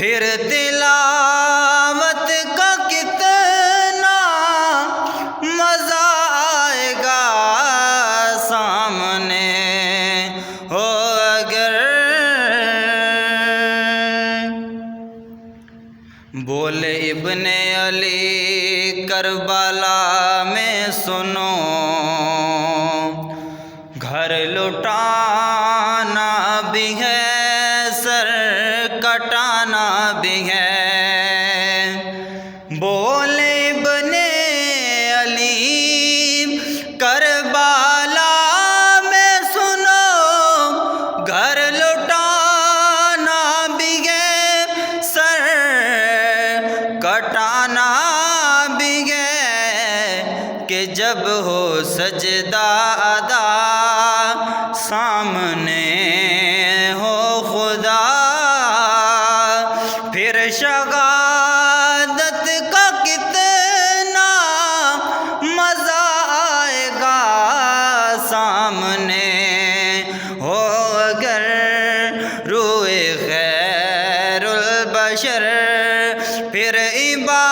پھر تلاوت کا کتنا مزہ آئے گا سامنے ہو اگر بولے ابن علی کربلا میں سنو گھر لٹانا بھی ہے سر کٹانا بھی ہے بولے ابن علی کربلا میں سنو گھر لٹانا بھی ہے سر کٹانا بھی ہے کہ جب ہو سجدہ ادا سامنے ہو خدا پھر شہادت کا کتنا مزہ آئے گا سامنے ہو اگر روئے خیر البشر پھر عبادت